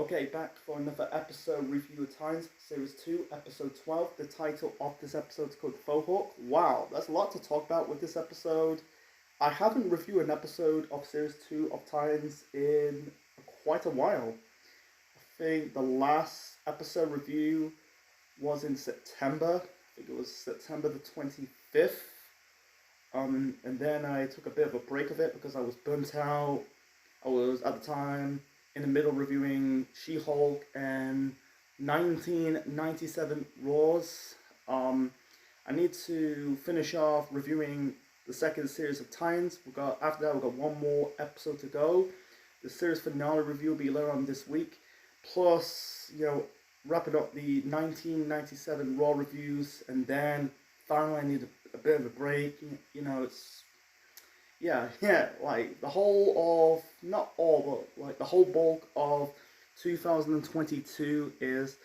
Okay, back for another episode review of Times, Series 2, Episode 12. The title of this episode is called Faux. Wow, there's a lot to talk about with this episode. I haven't reviewed an episode of Series 2 of Times in quite a while. I think the last episode review was in September. I think it was September the 25th. And then I took a bit of a break of it because I was burnt out. I was at the time in the middle reviewing She-Hulk and 1997 Raws. I need to finish off reviewing the second series of Titans. After that we've got one more episode to go. The series finale review will be later on this week. Plus, wrapping up the 1997 Raw reviews, and then finally I need a bit of a break. Like the whole of, not all, but like the whole bulk of 2022 is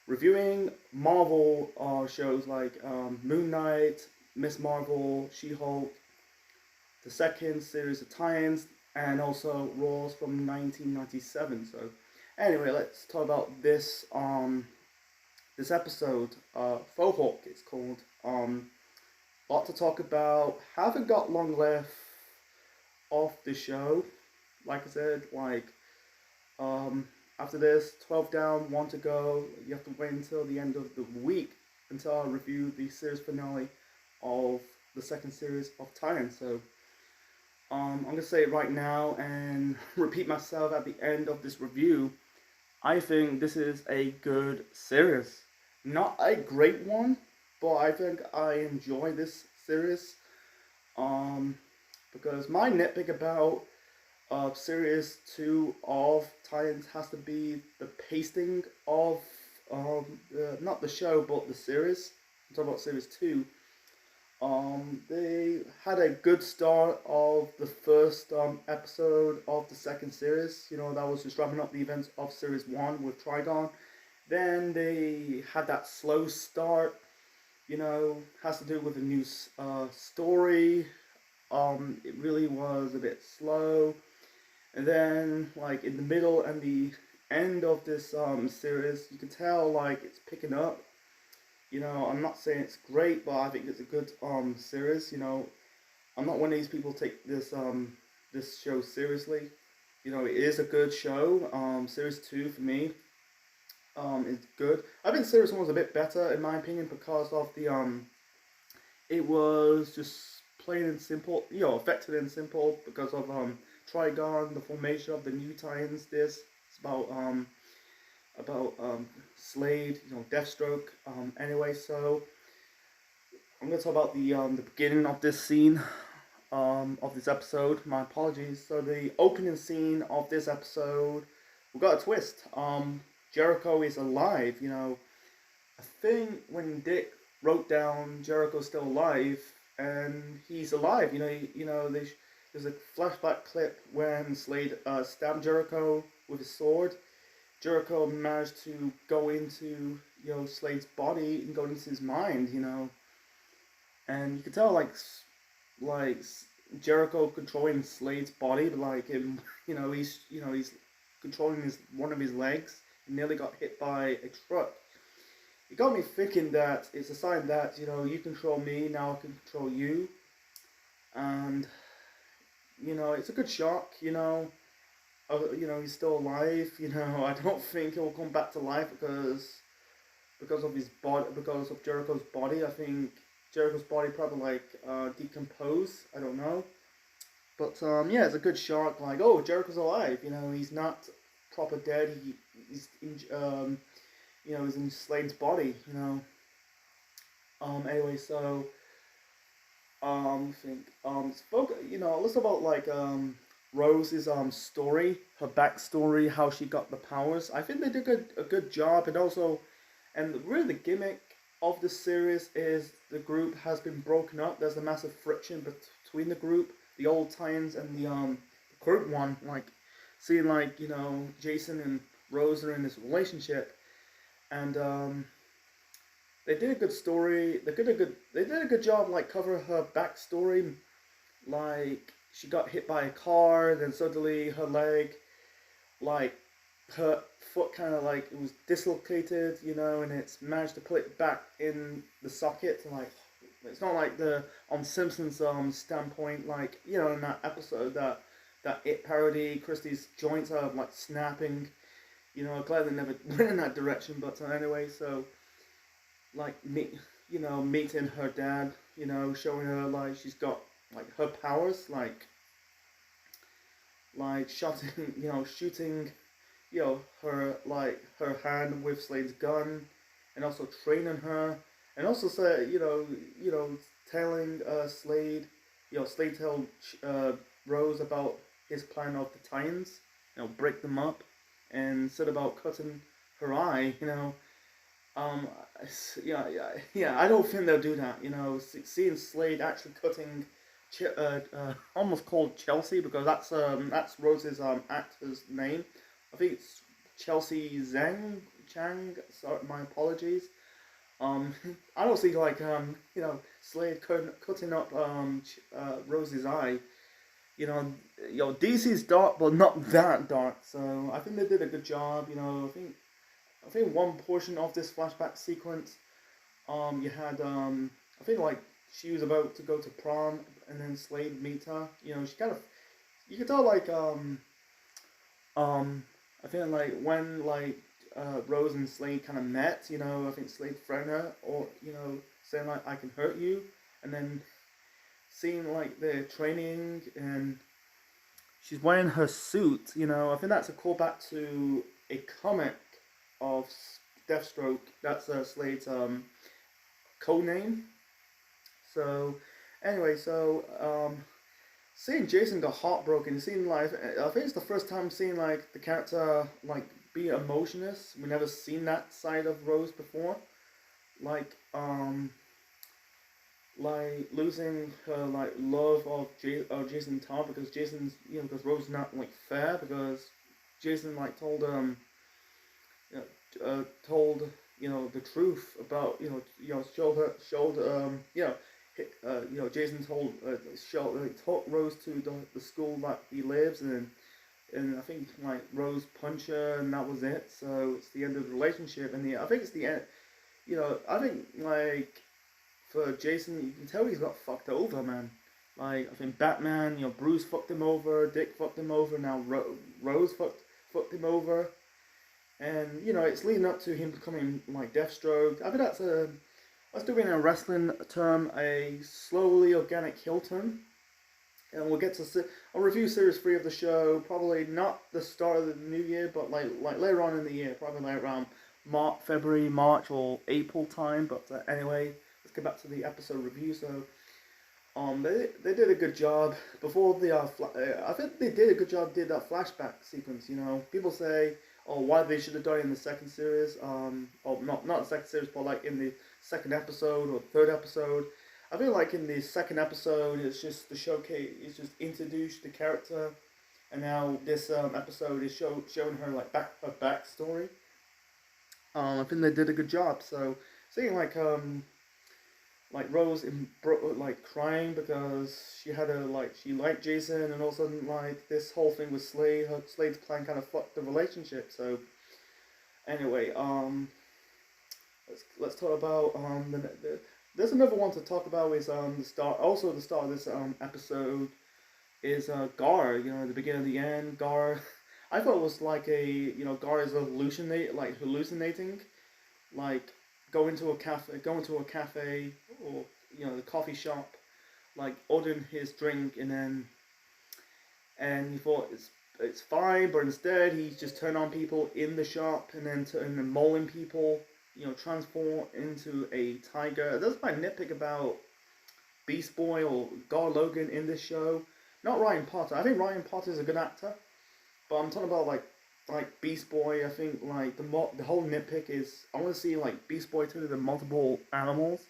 reviewing Marvel shows like Moon Knight, Miss Marvel, She-Hulk, the second series of Titans, and also Raws from 1997. So anyway, let's talk about this this episode. Faux it's called. Lot to talk about. Haven't got long left of the show. Like I said, after this, 12 down, 1 to go. You have to wait until the end of the week until I review the series finale of the second series of Titans. So I'm gonna say it right now and repeat myself at the end of this review. I think this is a good series. Not a great one, but I think I enjoy this series. Because my nitpick about series 2 of Titans has to be the pacing of not the show but the series. I'm talking about series 2. They had a good start of the first episode of the second series. That was just wrapping up the events of series 1 with Trigon. Then they had that slow start. Has to do with a new story. It really was a bit slow. And then, like, in the middle and the end of this series, you can tell, like, it's picking up. I'm not saying it's great, but I think it's a good series. I'm not one of these people who take this show seriously. It is a good show. Series 2 for me is good. I think series 1 was a bit better in my opinion because of the it was just plain and simple, effective and simple because of Trigon, the formation of the new Titans. This it's about Slade, Deathstroke. Anyway, so I'm gonna talk about the beginning of this scene of this episode. My apologies. So the opening scene of this episode, we got a twist. Jericho is alive. I think when Dick wrote down Jericho's still alive, and he's alive. There's a flashback clip when Slade stabbed Jericho with his sword. Jericho managed to go into Slade's body and go into his mind. And you can tell like Jericho controlling Slade's body, but like him, he's controlling one of his legs. He nearly got hit by a truck. It got me thinking that it's a sign that, you control me, now I can control you. And, it's a good shock, he's still alive, I don't think he'll come back to life because of his body, because of Jericho's body. I think Jericho's body probably decompose, I don't know. But, yeah, it's a good shock, like, oh, Jericho's alive, he's not proper dead, he's he's in Slade's body, Anyway, so, let's talk about, Rose's, story, her backstory, how she got the powers. I think they did a good job, and really the gimmick of the series is the group has been broken up. There's a massive friction between the group, the old Titans and the current one, seeing, Jason and Rose are in this relationship. And they did a good story. They did a good job, covering her backstory. She got hit by a car, then suddenly her leg, her foot kind of like it was dislocated, you know, and it's managed to put it back in the socket. Like it's not like the on Simpsons standpoint, like you know in that episode that It parody, Christie's joints are like snapping. You know, glad they never went in that direction, but anyway, so like meeting her dad, you know, showing her like she's got like her powers, like shooting, shooting, her like her hand with Slade's gun, and also training her, and also say, telling Slade, Slade told Rose about his plan of the Titans, break them up, and said about cutting her eye, um, yeah. I don't think they'll do that. Seeing Slade actually cutting, almost called Chelsea because that's Rose's actor's name. I think it's Chelsea Chang. Sorry, my apologies. Um, I don't see like Slade cutting up Rose's eye. DC's dark, but not that dark. So I think they did a good job. I think one portion of this flashback sequence, you had I think like she was about to go to prom, and then Slade meet her. She kind of, you could tell like I think like when like Rose and Slade kind of met. I think Slade threatened her, or saying like I can hurt you, and then seeing like their training and she's wearing her suit. I think that's a callback to a comic of Deathstroke. That's Slade's code name. So anyway, seeing Jason got heartbroken, seeing like I think it's the first time seeing like the character like be emotionless. We never seen that side of Rose before. Like like losing her like love of Jason Todd because Jason's because Rose is not like fair because Jason like told told the truth about Jason took Rose to the school that he lives in, and I think like Rose punched her and that was it. So it's the end of the relationship, and I think it's the end. I think like for Jason, you can tell he's got fucked over, man. Like I think Batman, Bruce fucked him over, Dick fucked him over, now Rose fucked him over. And it's leading up to him becoming like Deathstroke. I think let's do it in a wrestling term, a slowly organic heel turn. And we'll get to I'll review series 3 of the show, probably not the start of the new year, but like later on in the year, probably like around February, March, or April time. But anyway, let's get back to the episode review. So they did a good job before the I think they did a good job did that flashback sequence. People say, or why they should have done it in the second series, or not the second series, but like in the second episode or third episode. I feel like in the second episode, it's just the showcase, it's just introduced the character, and now this episode is showing her like her backstory. I think they did a good job. So seeing like Rose like crying because she had she liked Jason, and all of a sudden like this whole thing with Slade's plan kind of fucked the relationship. So anyway, let's talk about there's another one to talk about is the start of this episode is Gar. The beginning of the end. Gar, I thought it was like Gar is hallucinating, like going to a cafe or the coffee shop, like ordering his drink, and he thought it's fine, but instead he's just turned on people in the shop and then mauling people, transform into a tiger. That's my nitpick about Beast Boy or Gar Logan in this show. Not Ryan Potter. I think Ryan Potter is a good actor, but I'm talking about like Beast Boy. I think like the whole nitpick is I want to see like Beast Boy turn into multiple animals.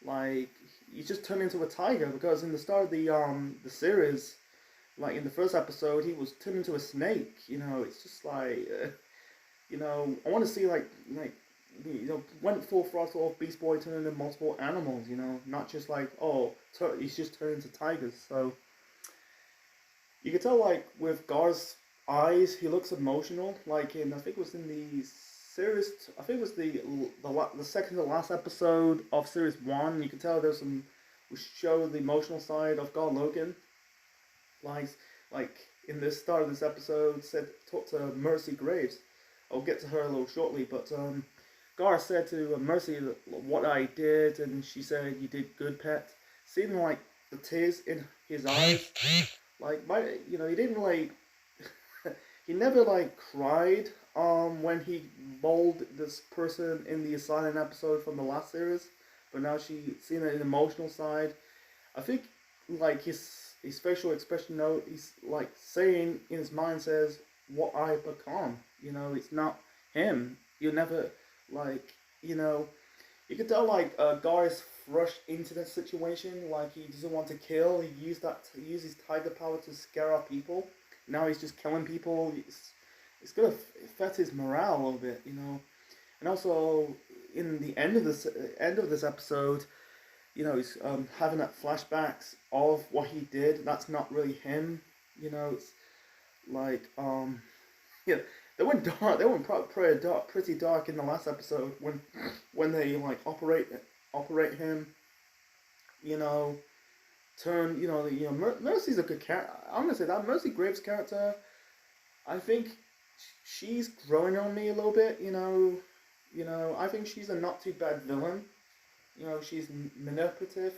Like he's just turned into a tiger because in the start of the series, like in the first episode, he was turned into a snake. It's just like I want to see like went full throttle of Beast Boy turning into multiple animals. Not just like he's just turned into tigers. So you can tell like with Gar's eyes, he looks emotional. Like in, I think it was in the series. I think it was the second to last episode of series one. You can tell there's some. We show the emotional side of God Logan. Like like in the start of this episode, said talked to Mercy Graves. I'll get to her a little shortly, but Gar said to Mercy what I did, and she said you did good, pet. Seeing like the tears in his eyes, like he didn't like he never like cried when he mauled this person in the asylum episode from the last series, but now she seen an emotional side. I think like his facial expression note, he's like saying in his mind says what I become. It's not him. You never like you know you could tell like Guy's rushed into the situation. Like he doesn't want to kill. He used his tiger power to scare off people. Now he's just killing people. It's gonna affect his morale a little bit. And also in the end of this episode, he's having that flashbacks of what he did. That's not really him. It's like yeah, they went dark. They went pretty dark in the last episode when they like operate him. You know, turn. Mercy's a good character. I'm gonna say that Mercy Graves' character. I think she's growing on me a little bit. I think she's a not too bad villain. She's manipulative,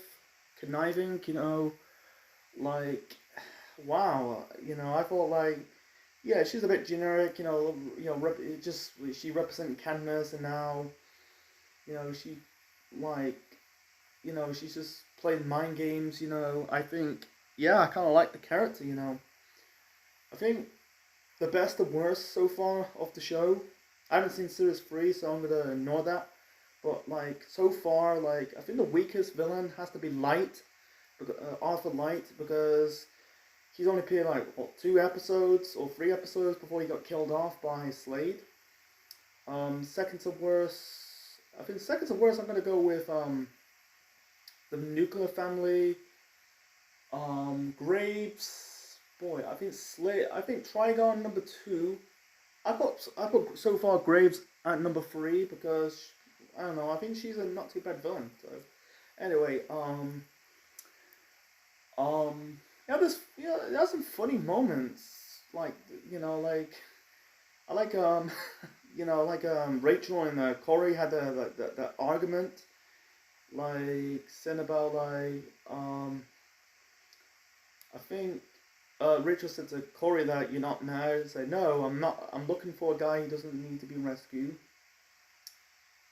conniving. Like wow. I thought like yeah, she's a bit generic. She represented Cadmus, and now she like she's just playing mind games. I think yeah, I kind of like the character. I think the best and worst so far of the show. I haven't seen series 3, so I'm gonna ignore that. But like so far, like I think the weakest villain has to be Light, Arthur Light, because he's only appeared like what 2 episodes or 3 episodes before he got killed off by Slade. Second to worst, I think second to worst I'm gonna go with the Nuclear Family, Graves. Boy, I think Slade. I think Trigon number 2. I put so far Graves at number 3 because I don't know. I think she's a not too bad villain. So anyway, there's some funny moments. Like like I like Rachel and Corey had the argument. Like saying about like I think Rachel said to Corey that you're not now. Say no, I'm not. I'm looking for a guy who doesn't need to be rescued.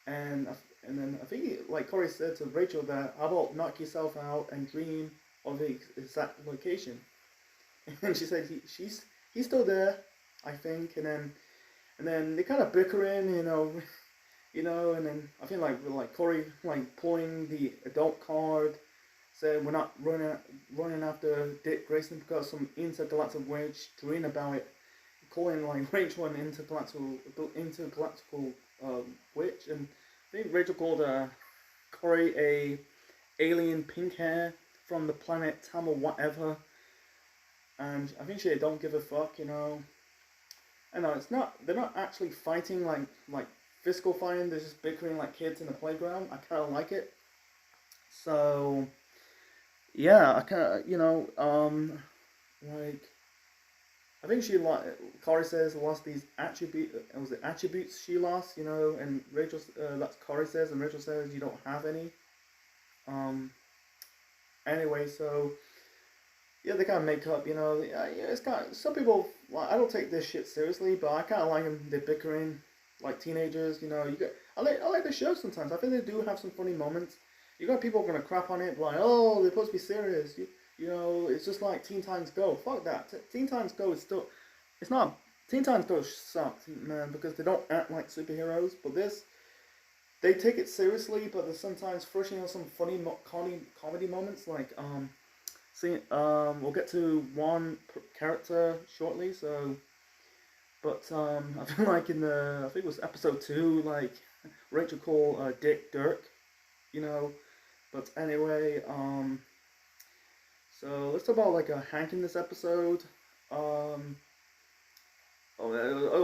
And and then I think like Corey said to Rachel that how about knock yourself out and dream of the exact location. And she said he's still there, I think. And then they kind of bickering, and then I think like Corey like pulling the adult card, saying we're not running after Dick Grayson because some intergalactic witch dream about it, calling like Rachel an intergalactical witch, and I think Rachel called Corey a alien pink hair from the planet Tam or whatever, and I think she don't give a fuck. I know it's not. They're not actually fighting like physical fighting. They're just bickering like kids in the playground. I kind of like it. So yeah, I kind of like I think she like Corey says lost these attributes. Was it attributes she lost? And Rachel that's Corey says, and Rachel says you don't have any. Anyway, so yeah, they kind of make up. Yeah, it's kind of some people. Like, I don't take this shit seriously, but I kind of like them. They're bickering like teenagers. I like the show sometimes. I think they do have some funny moments. You got people gonna crap on it, like, oh, they're supposed to be serious. It's just like Teen Titans Go. Fuck that. Teen Titans Go is still, it's not. Teen Titans Go sucks, man, because they don't act like superheroes. But they take it seriously, but they're sometimes throwing on some funny comedy moments, like we'll get to one character shortly. So, but I feel like I think it was episode 2, like Rachel called Dick Dirk, But anyway, so let's talk about like Hank in this episode.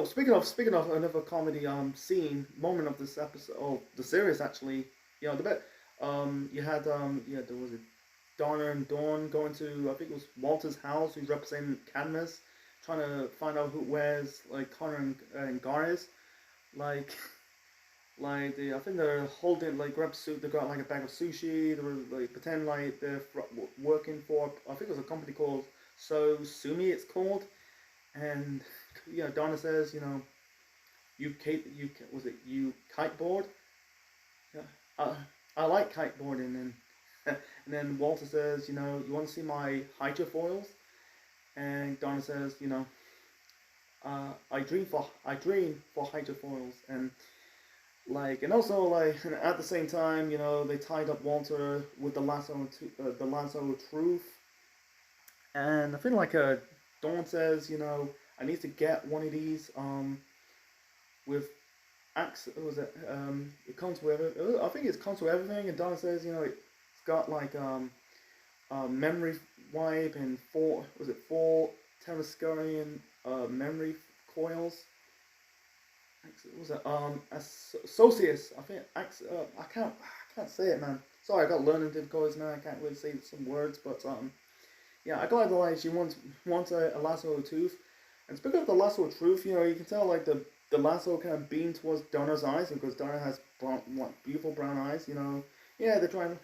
speaking of another comedy scene moment of this episode, the series actually, the bit you had there was a Donna and Dawn going to, I think it was Walter's house, who's representing Cadmus, trying to find out who where's like Connor and Garnis, like I think they're holding like grab suit. They got like a bag of sushi. They were like pretend like they're working for. I think it was a company called So Sumi. It's called, and Donna says, was it you kiteboard? Yeah, I like kiteboarding, and and then Walter says, you want to see my hydrofoils? And Donna says, I dream for hydrofoils, and also at the same time, they tied up Walter with the lasso of truth, and I feel like Dawn says, I need to get one of these with axe. Was it it comes with it. I think it comes with everything, and Dawn says, it's got like memory wipe and four Terrascurian memory coils. Was it Associus? I think I can't say it, man. Sorry, I got learning difficulties now. I can't really say some words, but yeah, I got like she wants a lasso of truth. And speaking of the lasso of truth, you can tell like the lasso kind of beam towards Donna's eyes because Donna has beautiful brown eyes. Yeah, they're trying.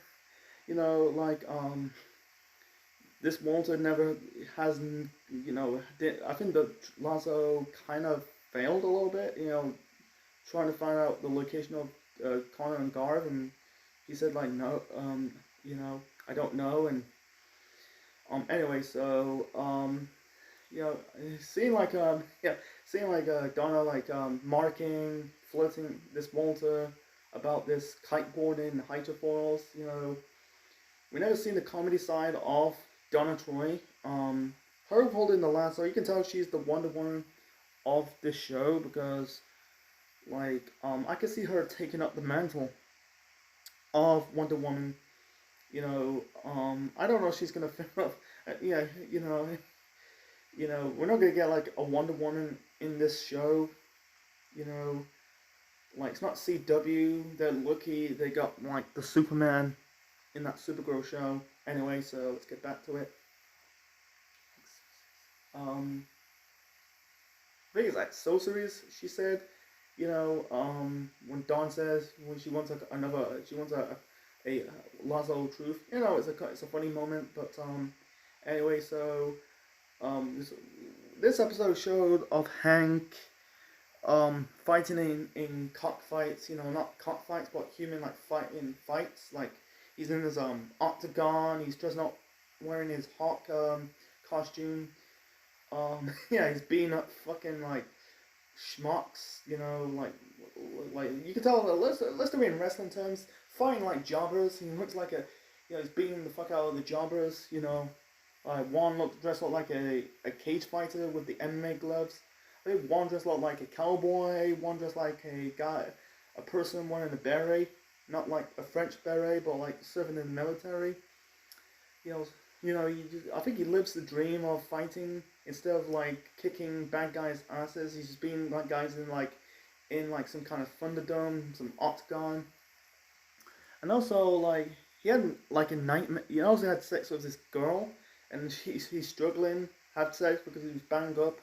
Like this Walter never has. I think the lasso kind of failed a little bit. Trying to find out the location of Connor and Garv, and he said like no, I don't know, and anyway, so seeing like Donna like marking, flirting this Walter about this kiteboarding and hydrofoils. We never seen the comedy side of Donna Troy. Her holding the lasso, you can tell she's the Wonder Woman of this show because I can see her taking up the mantle of Wonder Woman. I don't know if she's gonna fit up. Yeah, we're not gonna get like a Wonder Woman in this show. It's not CW. They're lucky they got like the Superman in that Supergirl show. Anyway, so let's get back to it. I think it's like sorceries. She said, when Dawn says when she wants she wants a lasso of truth. It's a funny moment, but anyway, so this episode showed of Hank fighting in cockfights. Not cockfights, but human like fighting fights. Like he's in his octagon. He's just not wearing his hawk costume. Yeah, he's beating up fucking like schmucks, like you can tell. Let's do it in wrestling terms. Fighting like jobbers. He looks like he's beating the fuck out of the jobbers. One dressed like a cage fighter with the MMA gloves. I think one dressed like a cowboy. One dressed like a person wearing a beret, not like a French beret, but like serving in the military. I think he lives the dream of fighting instead of like kicking bad guys' asses. He's just being like guys in some kind of Thunderdome, some octagon, and also like he had like a nightmare. He also had sex with this girl, and he's struggling have sex because he was banged up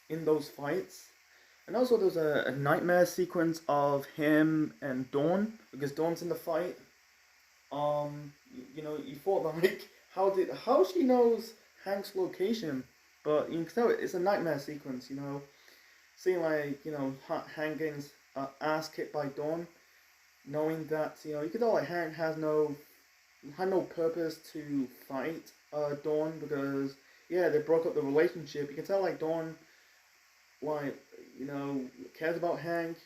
in those fights. And also there's a nightmare sequence of him and Dawn because Dawn's in the fight. You thought like how she knows Hank's location, but you can tell it's a nightmare sequence. Seeing like Hank getting ass kicked by Dawn, knowing that you can tell like Hank had no purpose to fight Dawn because they broke up the relationship. You can tell like Dawn like cares about Hank.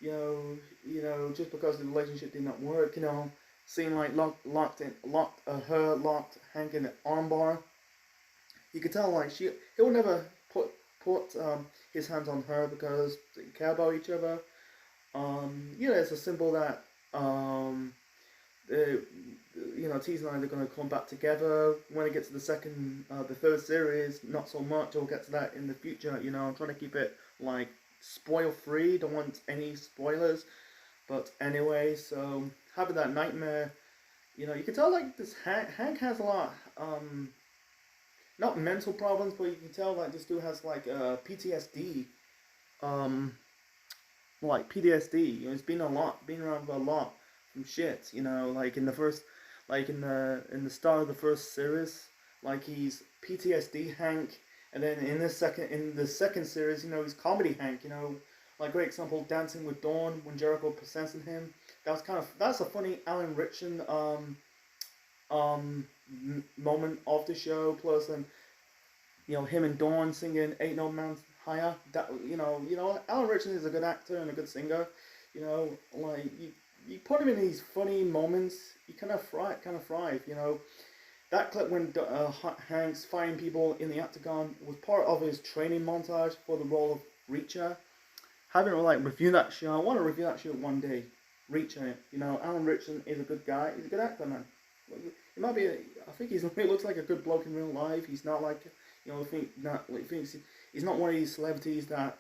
Just because the relationship did not work. Seeing like locked Hank in an armbar. You could tell like he'll never put his hands on her because they care about each other. It's a symbol that Tease and I are going to come back together when it gets to the third series. Not so much. I'll get to that in the future. I'm trying to keep it like spoil free. Don't want any spoilers. But anyway, so having that nightmare, you can tell like this Hank has a lot, not mental problems, but you can tell like this dude has like PTSD, um, like PTSD. He's been around for a lot from shit. Like in the first, like in the start of the first series, like he's PTSD Hank, and then in the second series, he's comedy Hank. Like great example, Dancing with Dawn when Jericho possessing him. That's a funny Alan Ritchson moment of the show. Plus, and him and Dawn singing "Ain't No Man Higher." That Alan Ritchson is a good actor and a good singer. Like you put him in these funny moments, you kind of thrive. That clip when Hanks fighting people in the octagon was part of his training montage for the role of Reacher. Having to like review that show, I want to review that show one day. Reacher, Alan Ritchson is a good guy. He's a good actor, man. He might be. I think he looks like a good bloke in real life. He's not like he's not one of these celebrities that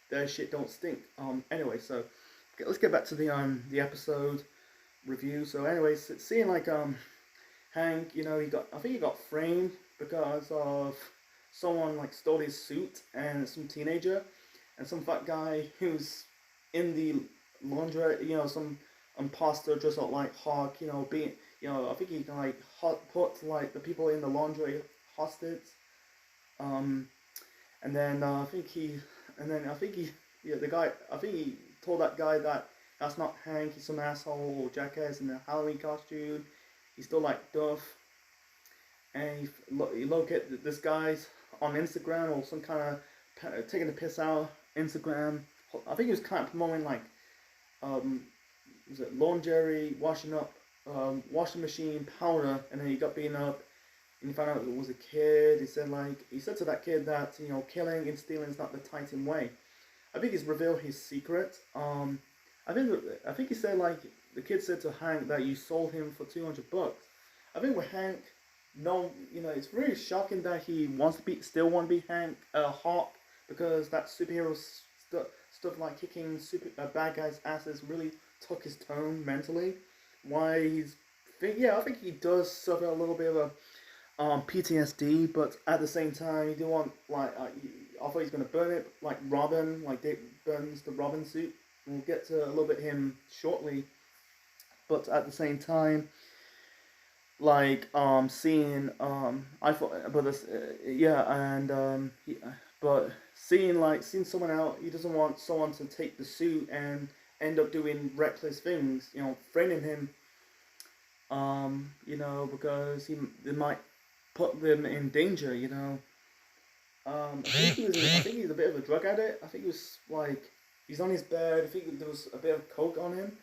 their shit don't stink. Anyway, so let's get back to the episode review. So anyway, seeing like Hank, I think he got framed because of someone like stole his suit, and some teenager and some fat guy who's in the laundry, some imposter dressed up like Hawk, I think he can like put like the people in the laundry hostage. And then the guy, I think he told that guy that that's not Hank, he's some asshole or jackass in a Halloween costume. He's still like Duff. And he located this guy's on Instagram or some kind of taking the piss out Instagram. I think he was kind of promoting like, was it laundry, washing up, washing machine, powder, and then he got beaten up. And he found out it was a kid. He said to that kid that killing and stealing is not the Titan way. I think he's revealed his secret. I think he said like the kid said to Hank that you sold him for $200. I think with Hank, no, it's really shocking that he still want to be Hank Hawk, because that superhero stuff like kicking bad guys' asses really took his tone mentally. I think he does suffer a little bit of a PTSD, but at the same time, he didn't want like I thought he's gonna burn it like Robin, like Dick burns the Robin suit. We'll get to a little bit him shortly, but at the same time, like seeing I thought, but this but seeing someone out, he doesn't want someone to take the suit and end up doing reckless things, threatening him, because they might put them in danger, I think he's a bit of a drug addict. I think he was like, he's on his bed, I think there was a bit of coke on him,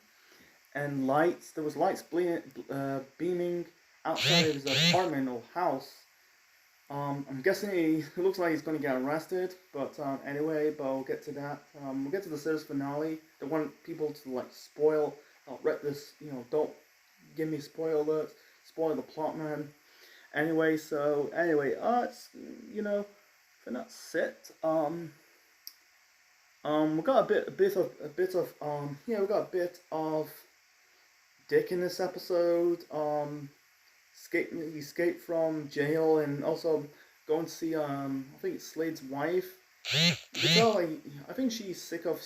and there was lights beaming outside of his apartment or house. I'm guessing it looks like he's going to get arrested, but anyway, but we'll get to that. We'll get to the series finale. Don't want people to like spoil, this, don't give me spoil alerts, spoil the plot, man. Anyway, it's, for that's it. We got a bit of Dick in this episode. He escaped from jail and also going to see I think it's Slade's wife. You can tell I think she's sick of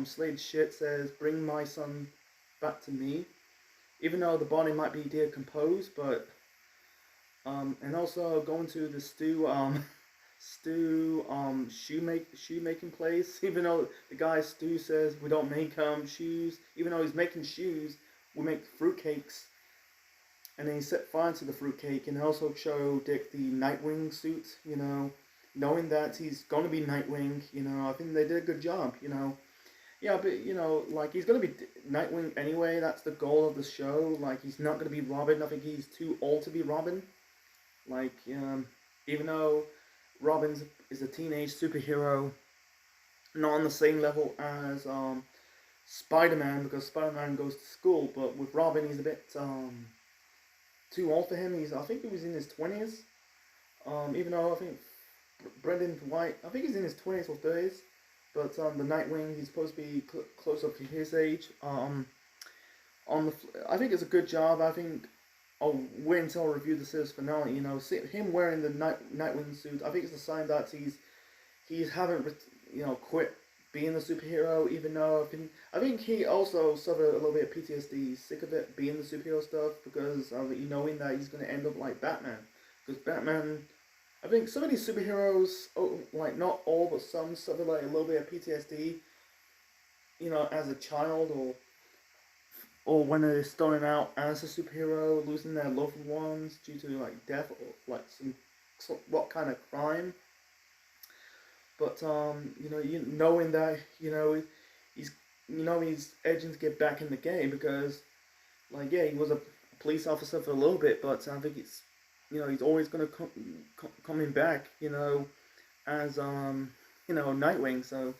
Slade's shit. Says bring my son back to me, even though the body might be decomposed. But and also going to the shoemaking place. Even though the guy Stu says we don't make shoes, even though he's making shoes, we make fruitcakes. And then he set fire to the fruitcake and also show Dick the Nightwing suit, knowing that he's going to be Nightwing, I think they did a good job, Yeah, but, like, he's going to be Nightwing anyway, that's the goal of the show, like, he's not going to be Robin, I think he's too old to be Robin. Like, even though is a teenage superhero, not on the same level as, Spider-Man, because Spider-Man goes to school, but with Robin he's a bit too old for him. I think he was in his 20s. Even though I think Brendan White, I think he's in his 20s or 30s. But the Nightwing, he's supposed to be close up to his age. I think it's a good job. I think I'll wait until I review the series finale. You know, see him wearing the Nightwing suit. I think it's a sign that he's haven't quit being a superhero. Even though I think he also suffered a little bit of PTSD, sick of it being the superhero stuff, because of knowing that he's gonna end up like Batman. Because Batman, I think some of these superheroes, like not all but some, suffer like a little bit of PTSD. You know, as a child or when they're starting out as a superhero, losing their loved ones due to like death or like what kind of crime. But knowing that he's edging to get back in the game, because like yeah, he was a police officer for a little bit, but I think it's he's always gonna coming back as Nightwing. So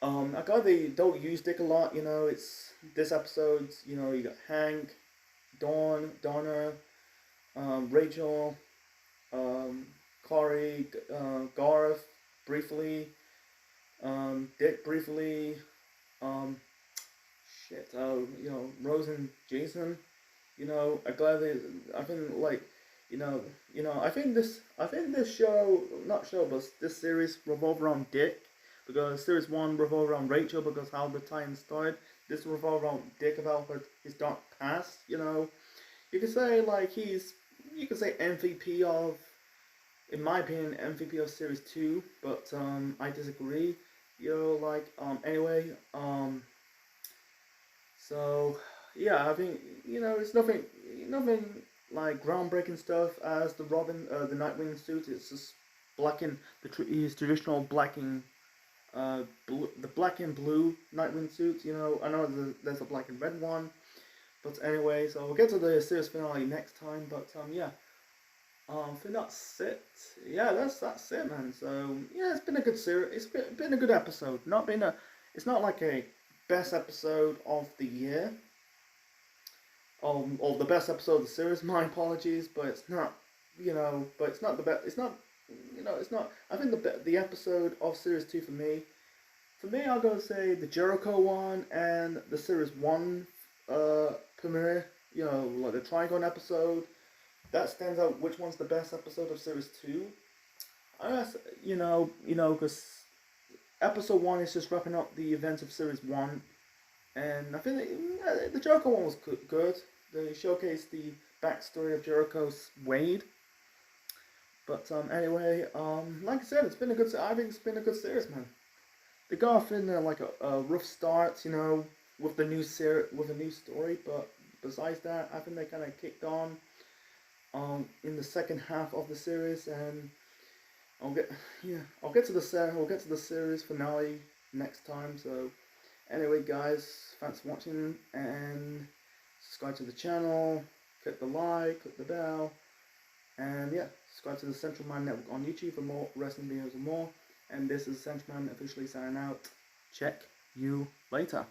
I got they don't use Dick a lot. It's this episode. You got Hank, Donna, Rachel, Corey, Garth briefly, Dick briefly, um, Rose and Jason. I'm glad I think like, I think this show, not show, but this series revolved around Dick, because series 1 revolved around Rachel because how the Titans started. This revolved around Dick about his dark past. You could say like you could say MVP of, in my opinion, MVP of series 2, but I disagree. Anyway, so yeah, I think it's nothing like groundbreaking stuff as the the Nightwing suit. It's just his traditional the black and blue Nightwing suit. I know there's a black and red one, but anyway, so we'll get to the series finale next time. But yeah, I think that's it. Yeah, that's it, man. So yeah, it's been a good series. It's been a good episode. It's not like a best episode of the year. Of the best episode of the series. My apologies, but it's not. But it's not the best. It's not. It's not. I think the episode of series 2 for me. I'll go say the Jericho one and the series 1 premiere. Like the Trigon episode. That stands out. Which one's the best episode of series 2? I guess because episode 1 is just wrapping up the events of series 1, and I think the Jericho one was good. They showcased the backstory of Jericho's Wade. But anyway, like I said, it's been a good. I think it's been a good series, man. They got off in like a rough start, with the new with a new story. But besides that, I think they kind of kicked on in the second half of the series, and I'll get to the series finale next time. So anyway, guys, thanks for watching, and subscribe to the channel, click the like, click the bell, and yeah, subscribe to the Central Man Network on YouTube for more wrestling videos and more. And this is Central Man officially signing out. Check you later.